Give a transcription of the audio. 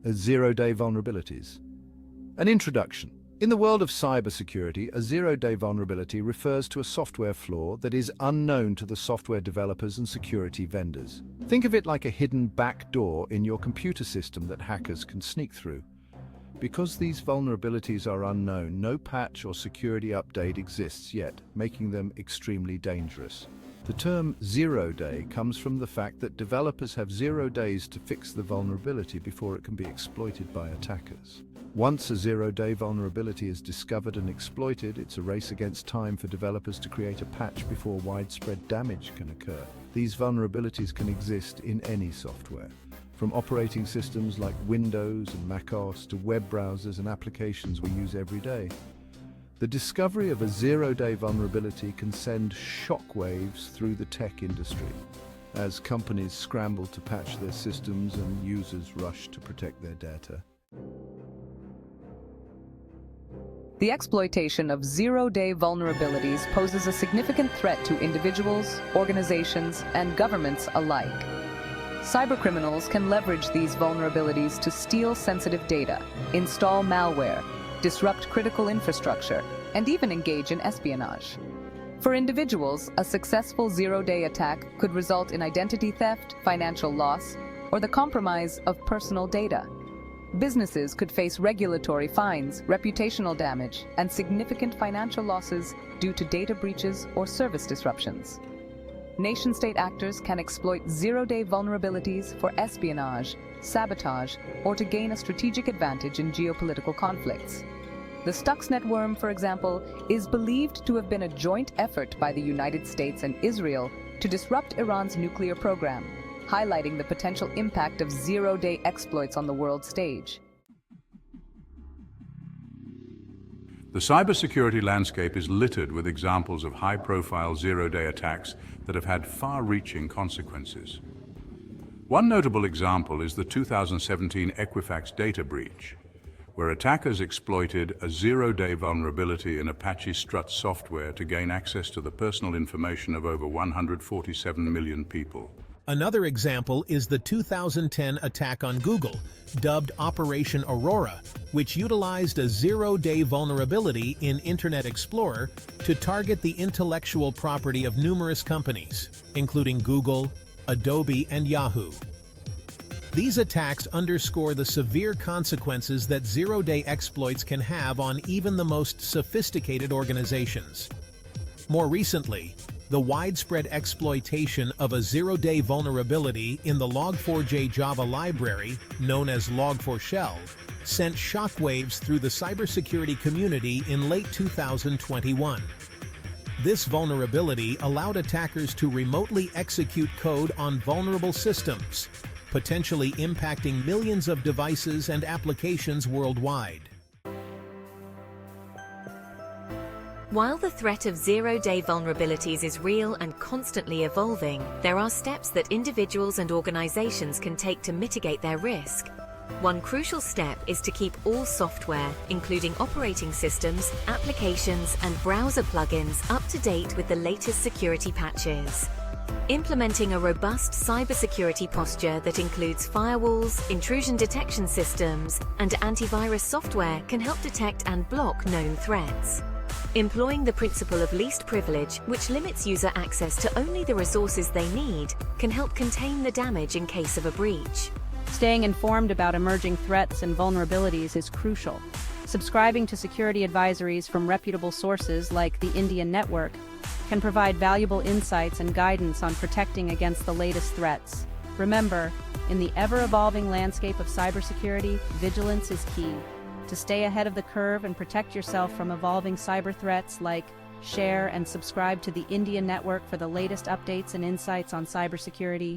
Zero-day vulnerabilities. An introduction. In the world of cybersecurity, a zero-day vulnerability refers to a software flaw that is unknown to the software developers and security vendors. Think of it like a hidden backdoor in your computer system that hackers can sneak through. Because these vulnerabilities are unknown, no patch or security update exists yet, making them extremely dangerous. The term zero-day comes from the fact that developers have 0 days to fix the vulnerability before it can be exploited by attackers. Once a zero-day vulnerability is discovered and exploited, it's a race against time for developers to create a patch before widespread damage can occur. These vulnerabilities can exist in any software, from operating systems like Windows and macOS to web browsers and applications we use every day. The discovery of a zero-day vulnerability can send shockwaves through the tech industry, as companies scramble to patch their systems and users rush to protect their data. The exploitation of zero-day vulnerabilities poses a significant threat to individuals, organizations, and governments alike. Cybercriminals can leverage these vulnerabilities to steal sensitive data, install malware, disrupt critical infrastructure, and even engage in espionage. For individuals, a successful zero-day attack could result in identity theft, financial loss, or the compromise of personal data. Businesses could face regulatory fines, reputational damage, and significant financial losses due to data breaches or service disruptions. Nation-state actors can exploit zero-day vulnerabilities for espionage, sabotage, or to gain a strategic advantage in geopolitical conflicts. The Stuxnet worm, for example, is believed to have been a joint effort by the United States and Israel to disrupt Iran's nuclear program, highlighting the potential impact of zero-day exploits on the world stage. The cybersecurity landscape is littered with examples of high-profile zero-day attacks that have had far-reaching consequences. One notable example is the 2017 Equifax data breach, where attackers exploited a zero-day vulnerability in Apache Struts software to gain access to the personal information of over 147 million people. Another example is the 2010 attack on Google, dubbed Operation Aurora, which utilized a zero-day vulnerability in Internet Explorer to target the intellectual property of numerous companies, including Google, Adobe, and Yahoo. These attacks underscore the severe consequences that zero-day exploits can have on even the most sophisticated organizations. More recently, the widespread exploitation of a zero-day vulnerability in the Log4j Java library, known as Log4Shell, sent shockwaves through the cybersecurity community in late 2021. This vulnerability allowed attackers to remotely execute code on vulnerable systems, potentially impacting millions of devices and applications worldwide. While the threat of zero-day vulnerabilities is real and constantly evolving, there are steps that individuals and organizations can take to mitigate their risk. One crucial step is to keep all software, including operating systems, applications, and browser plugins, up to date with the latest security patches. Implementing a robust cybersecurity posture that includes firewalls, intrusion detection systems, and antivirus software can help detect and block known threats. Employing the principle of least privilege, which limits user access to only the resources they need, can help contain the damage in case of a breach. Staying informed about emerging threats and vulnerabilities is crucial. Subscribing to security advisories from reputable sources like the Indian Network can provide valuable insights and guidance on protecting against the latest threats. Remember, in the ever-evolving landscape of cybersecurity, vigilance is key. To stay ahead of the curve and protect yourself from evolving cyber threats, share and subscribe to the Indian Network for the latest updates and insights on cybersecurity.